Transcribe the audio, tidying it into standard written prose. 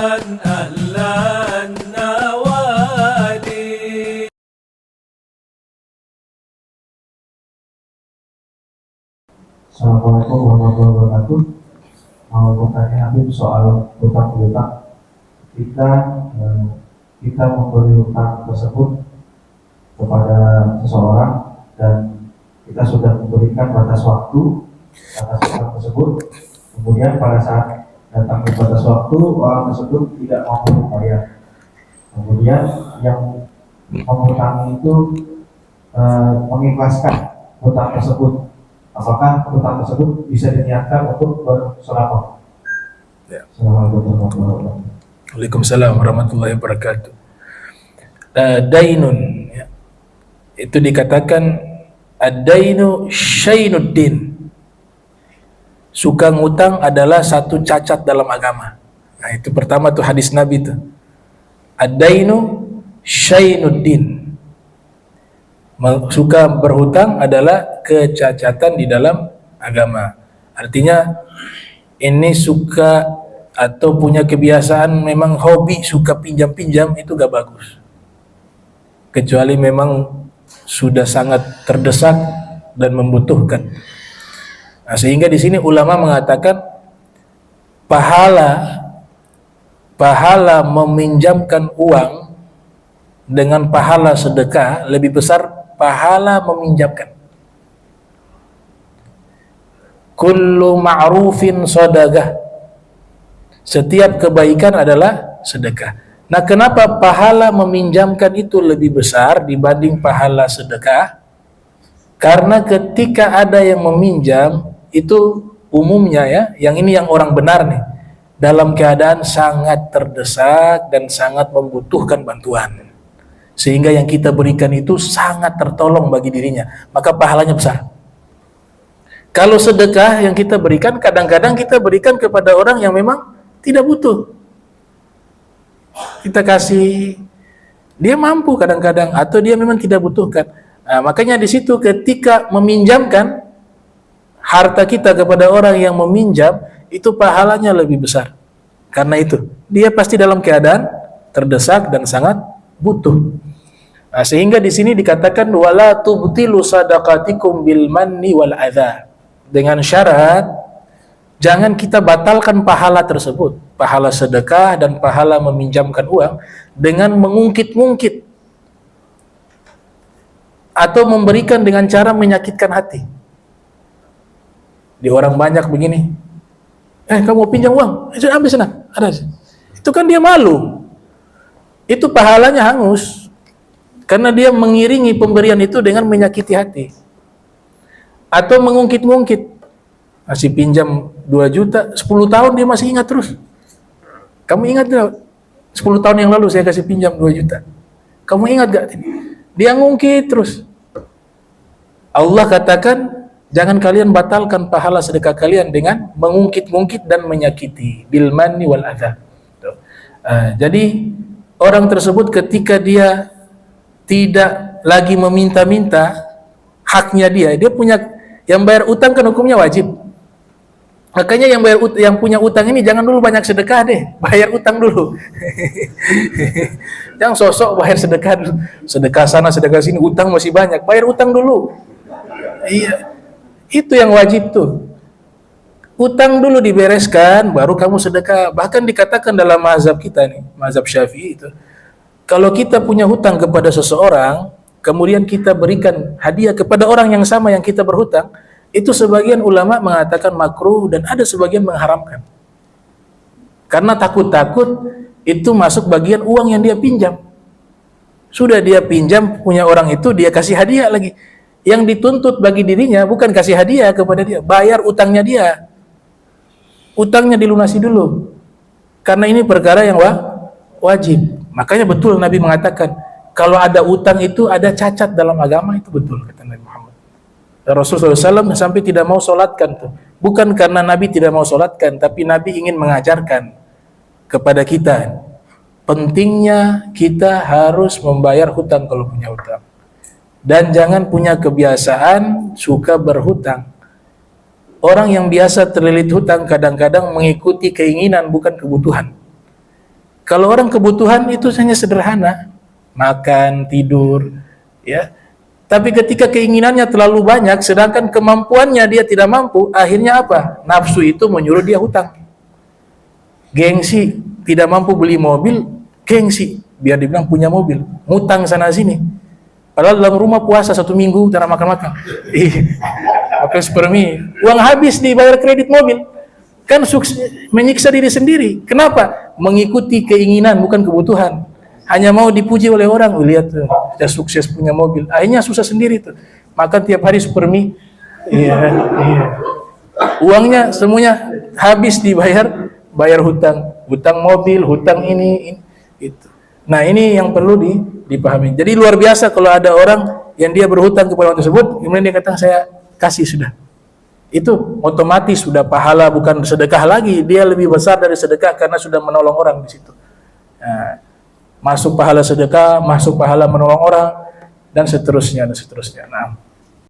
أهل النوادي. Assalamualaikum warahmatullahi wabarakatuh. Mau bertanya Habib soal hutang piutang. Kita memberi hutang tersebut kepada seseorang dan kita sudah memberikan batas waktu atas hutang tersebut. Kemudian pada saat datang ke batas waktu, orang tersebut tidak mampu membayar. Kemudian yang mengutangi itu mengikhlaskan hutang tersebut. Apakah hutang tersebut bisa diniatkan untuk bersedekah? Ya. Assalamualaikum warahmatullahi wabarakatuh. Waalaikumsalam warahmatullahi wabarakatuh. Dainun, ya. Itu dikatakan ad-dainu syainuddin. Suka ngutang adalah satu cacat dalam agama. Nah, itu pertama tuh hadis Nabi tuh. Ad-dainu syainuddin. Suka berhutang adalah kecacatan di dalam agama. Artinya ini suka atau punya kebiasaan memang hobi suka pinjam-pinjam, itu gak bagus. Kecuali memang sudah sangat terdesak dan membutuhkan. Nah, sehingga di sini ulama mengatakan pahala meminjamkan uang dengan pahala sedekah lebih besar pahala meminjamkan. Kullu ma'rufin shadaqah. Setiap kebaikan adalah sedekah. Nah, kenapa pahala meminjamkan itu lebih besar dibanding pahala sedekah? Karena ketika ada yang meminjam, itu umumnya ya, yang ini yang orang benar nih, dalam keadaan sangat terdesak dan sangat membutuhkan bantuan. Sehingga yang kita berikan itu sangat tertolong bagi dirinya, maka pahalanya besar. Kalau sedekah yang kita berikan, kadang-kadang kita berikan kepada orang yang memang tidak butuh. Kita kasih, dia mampu kadang-kadang, atau dia memang tidak butuhkan. Nah, makanya di situ ketika meminjamkan harta kita kepada orang yang meminjam, itu pahalanya lebih besar. Karena itu, dia pasti dalam keadaan terdesak dan sangat butuh. Nah, sehingga di sini dikatakan wala tubtilu sadaqatikum bil manni wal adza. Dengan syarat jangan kita batalkan pahala tersebut, pahala sedekah dan pahala meminjamkan uang dengan mengungkit-ungkit atau memberikan dengan cara menyakitkan hati. Di orang banyak begini, kamu pinjam uang, ambil sana, ada. Itu kan dia malu, itu pahalanya hangus. Karena dia mengiringi pemberian itu dengan menyakiti hati. Atau mengungkit-ungkit. Masih pinjam 2 juta, 10 tahun dia masih ingat terus. Kamu ingat gak? 10 tahun yang lalu saya kasih pinjam 2 juta. Kamu ingat gak? Dia ngungkit terus. Allah katakan, jangan kalian batalkan pahala sedekah kalian dengan mengungkit-ungkit dan menyakiti. Bil manni wal adza. Jadi, orang tersebut ketika dia tidak lagi meminta-minta haknya dia punya, yang bayar utang kan hukumnya wajib. Makanya yang punya utang ini jangan dulu banyak sedekah deh, bayar utang dulu. Jangan sosok bayar sedekah dulu, sedekah sana sedekah sini, utang masih banyak, bayar utang dulu. Iya, itu yang wajib tuh. Utang dulu dibereskan, baru kamu sedekah. Bahkan dikatakan dalam mazhab kita nih, mazhab Syafi'i itu, kalau kita punya hutang kepada seseorang, kemudian kita berikan hadiah kepada orang yang sama yang kita berhutang, itu sebagian ulama mengatakan makruh dan ada sebagian mengharamkan. Karena takut-takut itu masuk bagian uang yang dia pinjam. Sudah dia pinjam punya orang itu, dia kasih hadiah lagi. Yang dituntut bagi dirinya bukan kasih hadiah kepada dia, bayar utangnya dia. Utangnya dilunasi dulu. Karena ini perkara yang wajib. Makanya betul Nabi mengatakan, kalau ada utang itu ada cacat dalam agama, itu betul kata Nabi Muhammad. Rasulullah SAW sampai tidak mau sholatkan tuh. Bukan karena Nabi tidak mau sholatkan, tapi Nabi ingin mengajarkan kepada kita pentingnya kita harus membayar hutang kalau punya hutang. Dan jangan punya kebiasaan suka berhutang. Orang yang biasa terlilit hutang kadang-kadang mengikuti keinginan bukan kebutuhan. Kalau orang kebutuhan itu hanya sederhana, makan, tidur, ya. Tapi ketika keinginannya terlalu banyak, sedangkan kemampuannya dia tidak mampu, akhirnya apa? Nafsu itu menyuruh dia hutang. Gengsi, tidak mampu beli mobil, gengsi, biar dibilang punya mobil, ngutang sana sini. Padahal dalam rumah puasa 1 minggu, cara makan-makan. Makan sepermi, uang habis dibayar kredit mobil. Kan menyiksa diri sendiri. Kenapa? Mengikuti keinginan, bukan kebutuhan. Hanya mau dipuji oleh orang, lihat tuh, dia sukses punya mobil. Akhirnya susah sendiri tuh. Makan tiap hari super mie. Iya. Uangnya semuanya habis dibayar, bayar hutang, hutang mobil, hutang ini itu. Nah, ini yang perlu dipahami. Jadi luar biasa kalau ada orang yang dia berhutang kepada orang tersebut, kemudian dia katakan saya kasih sudah. Itu otomatis sudah pahala, bukan sedekah lagi. Dia lebih besar dari sedekah karena sudah menolong orang di situ. Nah, masuk pahala sedekah, masuk pahala menolong orang, dan seterusnya dan seterusnya. Nah.